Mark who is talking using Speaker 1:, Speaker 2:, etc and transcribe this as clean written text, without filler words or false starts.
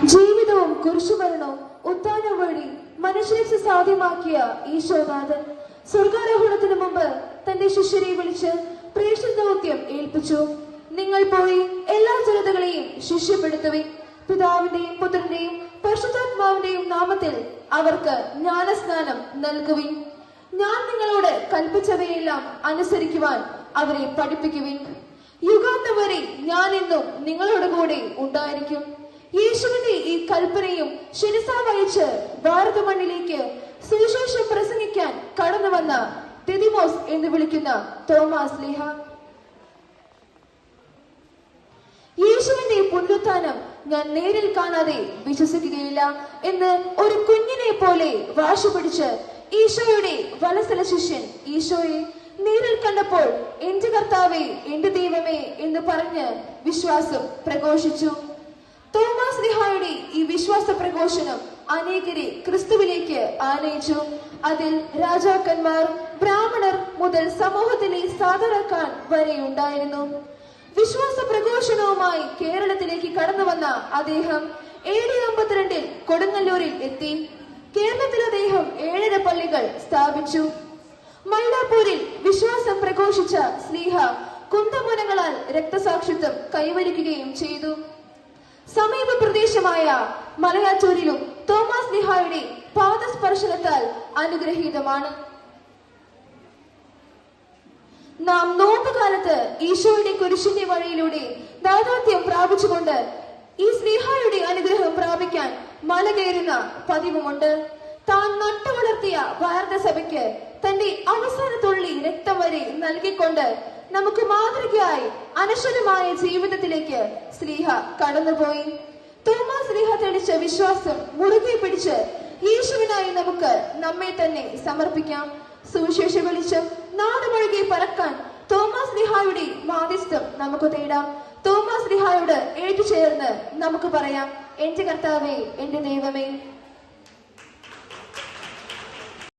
Speaker 1: ജീവിതവും കുരിശുമരണവും ഉത്ഥാനം വഴി മനുഷ്യരെ സാധ്യമാക്കിയ ഈശോനാഥൻ സ്വർഗാരോഹണത്തിന് മുമ്പ് തന്റെ ശിഷ്യരെ വിളിച്ച് പ്രേക്ഷിത ദൗത്യം ഏൽപ്പിച്ചു. നിങ്ങൾ പോയി എല്ലാ ജനതകളെയും ശിഷ്യപ്പെടുത്തുവിൻ. പിതാവിന്റെയും പുത്രന്റെയും പരിശുദ്ധാത്മാവിന്റെയും നാമത്തിൽ അവർക്ക് ജ്ഞാനസ്നാനം നൽകുവിൻ. ഞാൻ നിങ്ങളോട് കൽപ്പിച്ചവയെല്ലാം അനുസരിക്കുവാൻ അവരെ പഠിപ്പിക്കുവിൻ. യുഗാന്തം വരെ ഞാൻ എന്നും നിങ്ങളോട് കൂടെ ഉണ്ടായിരിക്കും. യേശുവിന്റെ ഈ കൽപ്പനയും ശിരസ വഹിച്ച് ഭാരത മണ്ണിലേക്ക് സുവിശേഷം പ്രസംഗിക്കാൻ കടന്നു വന്ന ദിദിമോസ് എന്ന് വിളിക്കുന്ന തോമാസ് ലീഹ. യേശുവിന്റെ പുനരുത്ഥാനം ഞാൻ നേരിൽ കാണാതെ വിശ്വസിക്കുകയില്ല എന്ന് ഒരു കുഞ്ഞിനെ പോലെ വാശി പിടിച്ച് ഈശോയുടെ വലസല ശിഷ്യൻ ഈശോയെ നേരിൽ കണ്ടപ്പോൾ എന്റെ കർത്താവേ, എന്റെ ദൈവമേ എന്ന് പറഞ്ഞ് വിശ്വാസം പ്രഘോഷിച്ചു. തോമാസ് ലീഹായുടെ ഈ വിശ്വാസ പ്രഘോഷണം അനേകരെ ക്രിസ്തുവിലേക്ക് ആനയിച്ചു. അതിൽ രാജാക്കന്മാർ, ബ്രാഹ്മണർ മുതൽ സമൂഹത്തിലെ സാധാരണക്കാർ വരെ ഉണ്ടായിരുന്നു. വിശ്വാസ പ്രഘോഷണവുമായി കേരളത്തിലേക്ക് കടന്നു വന്ന അദ്ദേഹം 752 കൊടുങ്ങല്ലൂരിൽ എത്തി. കേരളത്തിൽ അദ്ദേഹം 7 പള്ളികൾ സ്ഥാപിച്ചു. മൈലാപ്പൂരിൽ വിശ്വാസം പ്രഘോഷിച്ച സ്ലീഹ കുന്തമുനങ്ങളാൽ രക്തസാക്ഷിത്വം കൈവരിക്കുകയും ചെയ്തു. സമീപ പ്രദേശമായ മലയാറ്റൂരിലും തോമാസ് ലീഹായുടെ പാദസ്പർശനത്താൽ അനുഗ്രഹീതമാണ്. നാം നോമ്പുകാലത്ത് ഈശോയുടെ കുരിശിന്റെ വഴിയിലൂടെ ദാതാത്യം പ്രാപിച്ചുകൊണ്ട് ഈ സ്ലീഹായുടെ അനുഗ്രഹം പ്രാപിക്കാൻ മല കയറുന്ന പതിവുമുണ്ട്. താൻ നട്ടുവളർത്തിയ ഭാരത സഭയ്ക്ക് തന്റെ അവസാന തുള്ളി രക്തം വരെ നൽകിക്കൊണ്ട് നമുക്ക് മാതൃകയായി അനശ്വരമായ ജീവിതത്തിലേക്ക് സ്ലീഹ കടന്നുപോയി. തോമാസ് ലീഹ തെളിച്ച വിശ്വാസം മുറുകെ പിടിച്ച് യേശുവിനായി നമുക്ക് നമ്മെ തന്നെ സമർപ്പിക്കാം. സുവിശേഷ വെളിച്ചം നാടുമൊഴുകെ പരക്കാൻ തോമാസ് ലീഹായുടെ മാധ്യസ്ഥം നമുക്ക് തേടാം. തോമാസ് ലീഹായോട് ഏറ്റുചേർന്ന് നമുക്ക് പറയാം, എന്റെ കർത്താവേ, എന്റെ ദൈവമേ.